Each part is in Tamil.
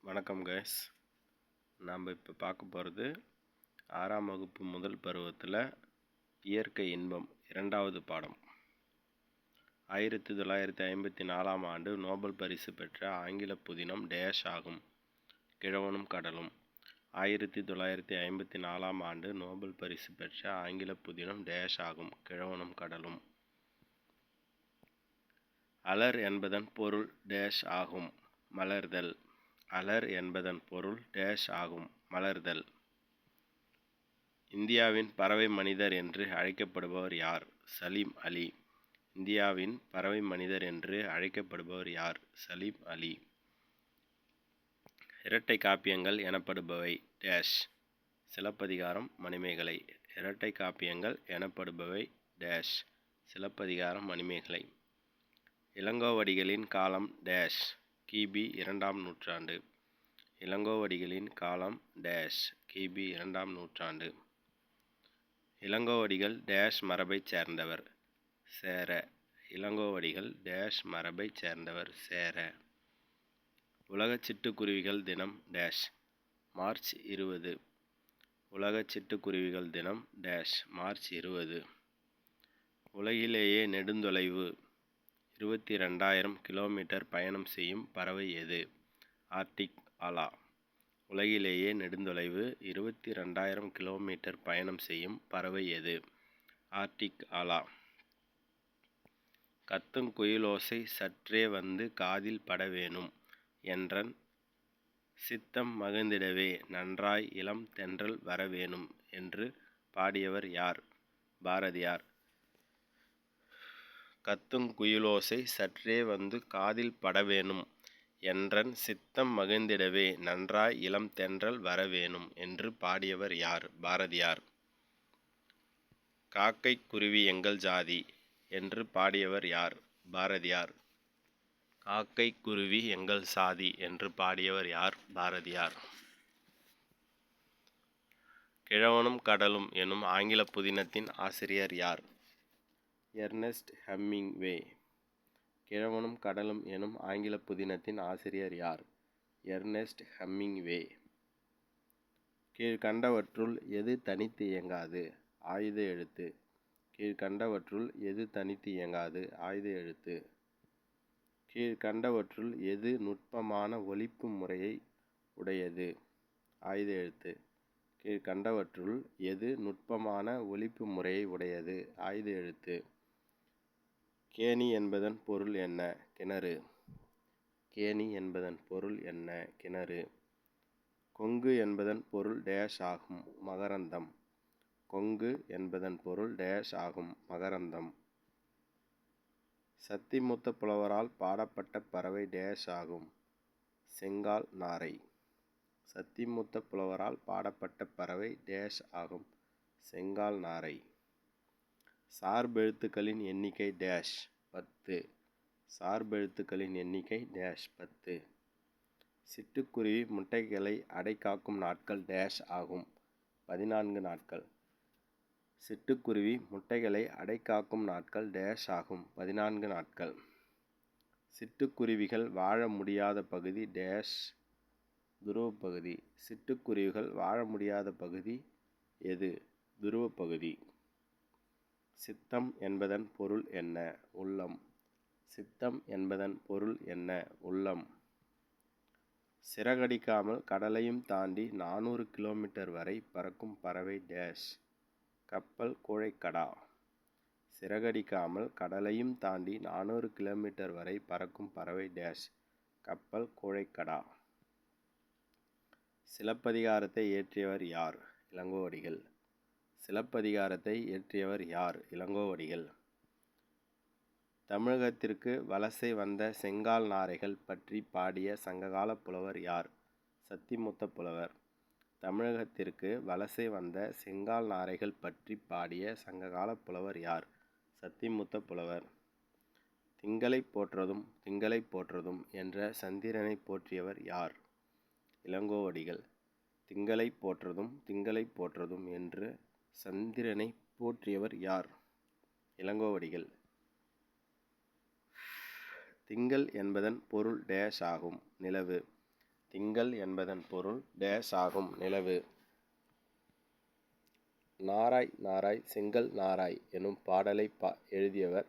வணக்கம் கைஸ். நாம் இப்போ பார்க்க போகிறது 6ஆம் வகுப்பு முதல் பருவத்தில் இயற்கை இன்பம் 2வது பாடம். 1954ஆம் ஆண்டு நோபல் பரிசு பெற்ற ஆங்கில புதினம் டேஷ் ஆகும். கிழவனும் கடலும். 1954ஆம் ஆண்டு நோபல் பரிசு பெற்ற ஆங்கில புதினம் டேஷ் ஆகும். கிழவனும் கடலும். அலர் என்பதன் பொருள் டேஷ் ஆகும். மலர்தல். அலர் என்பதன் பொருள் டேஷ் ஆகும். மலர்தல். இந்தியாவின் பறவை மனிதர் என்று அழைக்கப்படுபவர் யார்? சலீம் அலி. இந்தியாவின் பறவை மனிதர் என்று அழைக்கப்படுபவர் யார்? சலீம் அலி. இரட்டை காப்பியங்கள் எனப்படுபவை டேஷ். சிலப்பதிகாரம், மணிமேகலை. இரட்டை காப்பியங்கள் எனப்படுபவை டேஷ். சிலப்பதிகாரம், மணிமேகலை. இளங்கோவடிகளின் காலம் டேஷ். கிபி 2ஆம் நூற்றாண்டு. இளங்கோவடிகளின் காலம் டேஷ். கிபி 2ஆம் நூற்றாண்டு. இளங்கோவடிகள் டேஷ் மரபைச் சேர்ந்தவர்? சேர. இளங்கோவடிகள் டேஷ் மரபைச் சேர்ந்தவர்? சேர. உலக சிட்டுக்குருவிகள் தினம் டேஷ். மார்ச் 20. உலக சிட்டுக்குருவிகள் தினம் டேஷ். மார்ச் 20. உலகிலேயே நெடுந்தொலைவு 22,000 கிலோமீட்டர் பயணம் செய்யும் பறவை எது? ஆர்டிக் ஆலா. உலகிலேயே நெடுந்தொலைவு 22,000 கிலோமீட்டர் பயணம் செய்யும் பறவை எது? ஆர்டிக் ஆலா. கத்துங் குயிலோசை சற்றே வந்து காதில் படவேணும் என்றன் சித்தம் மகிழ்ந்திடவே நன்றாய் இளம் தென்றல் வரவேணும் என்று பாடியவர் யார்? பாரதியார். கத்துங் குயிலோசை சற்றே வந்து காதில் படவேணும் என்றன் சித்தம் மகிழ்ந்திடவே நன்றாய் இளம் தென்றல் வரவேணும் என்று பாடியவர் யார்? பாரதியார். காக்கை குருவி எங்கள் ஜாதி என்று பாடியவர் யார்? பாரதியார். காக்கை குருவி எங்கள் சாதி என்று பாடியவர் யார்? பாரதியார். கிழவனும் கடலும் எனும் ஆங்கில புதினத்தின் ஆசிரியர் யார்? Ernest Hemingway. கிழவனும் கடலும் எனும் ஆங்கில புதினத்தின் ஆசிரியர் யார்? Ernest Hemingway. கீழ்கண்டவற்றுள் எது தனித்து இயங்காது? ஆயுத எழுத்து. கீழ்கண்டவற்றுள் எது தனித்து இயங்காது? ஆயுத எழுத்து. கீழ்கண்டவற்றுள் எது நுட்பமான ஒலிப்பு முறையை உடையது? ஆயுத எழுத்து. கீழ்கண்டவற்றுள் எது நுட்பமான ஒலிப்பு முறையை உடையது? ஆயுத எழுத்து. கேணி என்பதன் பொருள் என்ன? கிணறு. கேணி என்பதன் பொருள் என்ன? கிணறு. கொங்கு என்பதன் பொருள் டேஷ் ஆகும். மகரந்தம். கொங்கு என்பதன் பொருள் டேஷ் ஆகும். மகரந்தம். சத்திமுத்த புலவரால் பாடப்பட்ட பறவை டேஷ் ஆகும். செங்கால் நாரை. சத்திமுத்த புலவரால் பாடப்பட்ட பறவை டேஷ் ஆகும். செங்கால் நாரை. சார்பெழுத்துக்களின் எண்ணிக்கை டேஷ். 10. சார்பெழுத்துக்களின் எண்ணிக்கை டேஷ் 10. சிட்டுக்குருவி முட்டைகளை அடைகாக்கும் நாட்கள் டேஷ் ஆகும். 14 நாட்கள். சிட்டுக்குருவி முட்டைகளை அடைகாக்கும் நாட்கள் டேஷ் ஆகும். 14 நாட்கள். சிட்டுக்குருவிகள் வாழ முடியாத பகுதி டேஷ். துருவப்பகுதி. சிட்டுக்குருவிகள் வாழ முடியாத பகுதி எது? துருவப்பகுதி. சித்தம் என்பதன் பொருள் என்ன? உள்ளம். சித்தம் என்பதன் பொருள் என்ன? உள்ளம். சிறகடிக்காமல் கடலையும் தாண்டி 400 கிலோமீட்டர் வரை பறக்கும் பறவை டேஷ். கப்பல் கூழைக்கடா. சிறகடிக்காமல் கடலையும் தாண்டி 400 கிலோமீட்டர் வரை பறக்கும் பறவை டேஷ். கப்பல் கூழைக்கடா. சிலப்பதிகாரத்தை இயற்றியவர் யார்? இளங்கோவடிகள். சிலப்பதிகாரத்தை இயற்றியவர் யார்? இளங்கோவடிகள். தமிழகத்திற்கு வலசை வந்த செங்கால் நாரைகள் பற்றி பாடிய சங்ககால புலவர் யார்? சத்திமுத்த புலவர். தமிழகத்திற்கு வலசை வந்த செங்கால் நாரைகள் பற்றி பாடிய சங்ககால புலவர் யார்? சத்திமுத்த புலவர். திங்களை போற்றதும் திங்களை போற்றதும் என்ற சந்திரனை போற்றியவர் யார்? இளங்கோவடிகள். திங்களை போற்றதும் திங்களை போற்றதும் என்று சந்திரனை போற்றியவர் யார்? இளங்கோவடிகள். திங்கள் என்பதன் பொருள் டேஷ் ஆகும். நிலவு. திங்கள் என்பதன் பொருள் டேஷ் ஆகும். நிலவு. நாராய் நாராய் செங்கல் நாராய் எனும் பாடலை எழுதியவர்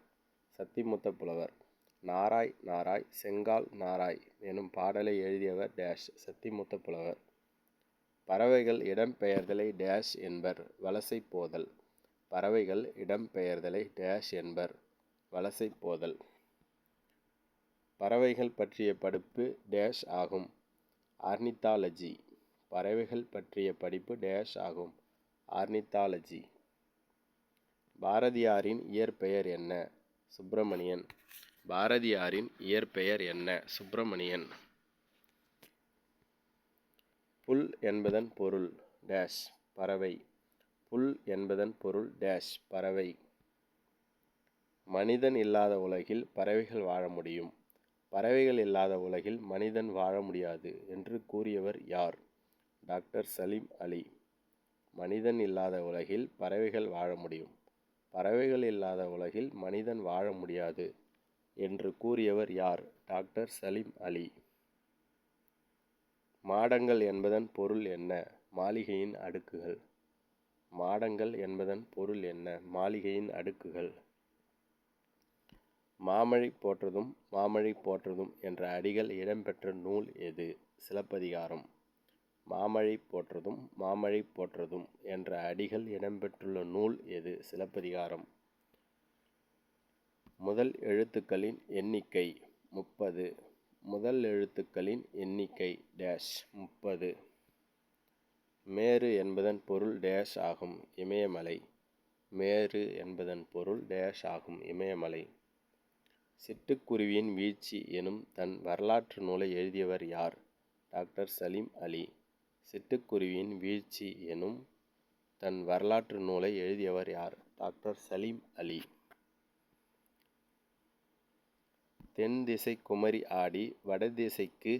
சத்திமுத்த புலவர். நாராய் நாராய் செங்கால் நாராய் எனும் பாடலை எழுதியவர் டேஷ் சத்திமுத்த புலவர். பறவைகள் இடம்பெயர்தலை டேஷ் என்பர் வலசை போதல். பறவைகள் இடம்பெயர்தலை டேஷ் என்பர் வலசை போதல். பறவைகள் பற்றிய படிப்பு டேஷ் ஆகும். ஆர்னித்தாலஜி. பறவைகள் பற்றிய படிப்பு டேஷ் ஆகும். ஆர்னித்தாலஜி. பாரதியாரின் இயற்பெயர் என்ன? சுப்பிரமணியன். பாரதியாரின் இயற்பெயர் என்ன? சுப்பிரமணியன். புல் என்பதன் பொருள் டேஷ் பறவை. புல் என்பதன் பொருள் டேஷ் பறவை. மனிதன் இல்லாத உலகில் பறவைகள் வாழ முடியும். பறவைகள் இல்லாத உலகில் மனிதன் வாழ முடியாது என்று கூறியவர் யார்? டாக்டர் சலீம் அலி. மனிதன் இல்லாத உலகில் பறவைகள் வாழ முடியும். பறவைகள் இல்லாத உலகில் மனிதன் வாழ முடியாது என்று கூறியவர் யார்? டாக்டர் சலீம் அலி. மாடங்கள் என்பதன் பொருள் என்ன? மாளிகையின் அடுக்குகள். மாடங்கள் என்பதன் பொருள் என்ன? மாளிகையின் அடுக்குகள். மாமழை போற்றதும் மாமழை போற்றதும் என்ற அடிகள் இடம்பெற்ற நூல் எது? சிலப்பதிகாரம். மாமழை போற்றதும் மாமழை போற்றதும் என்ற அடிகள் இடம்பெற்றுள்ள நூல் எது? சிலப்பதிகாரம். முதல் எழுத்துக்களின் எண்ணிக்கை 30. முதல் எழுத்துக்களின் எண்ணிக்கை டேஷ் 30. மேரு என்பதன் பொருள் டேஷ் ஆகும். இமயமலை. மேரு என்பதன் பொருள் டேஷ் ஆகும். இமயமலை. சிட்டுக்குருவியின் வீழ்ச்சி எனும் தன் வரலாற்று நூலை எழுதியவர் யார்? டாக்டர் சலீம் அலி. சிட்டுக்குருவியின் வீழ்ச்சி எனும் தன் வரலாற்று நூலை எழுதியவர் யார்? டாக்டர் சலீம் அலி. தென் திசை குமரி ஆடி வடதிசைக்கு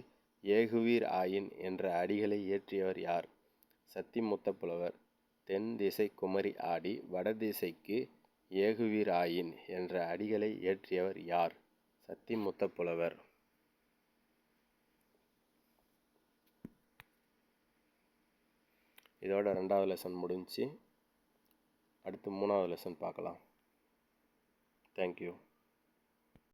ஏகுவீர் ஆயின் என்ற அடிகளை இயற்றியவர் யார்? சத்திமுத்த புலவர். தென் திசை குமரி ஆடி வடதிசைக்கு ஏகுவீர் ஆயின் என்ற அடிகளை இயற்றியவர் யார்? சத்திமுத்த புலவர். இதோட 2வது லெசன் முடிஞ்சு. அடுத்து 3வது லெசன் பார்க்கலாம். தேங்க்யூ.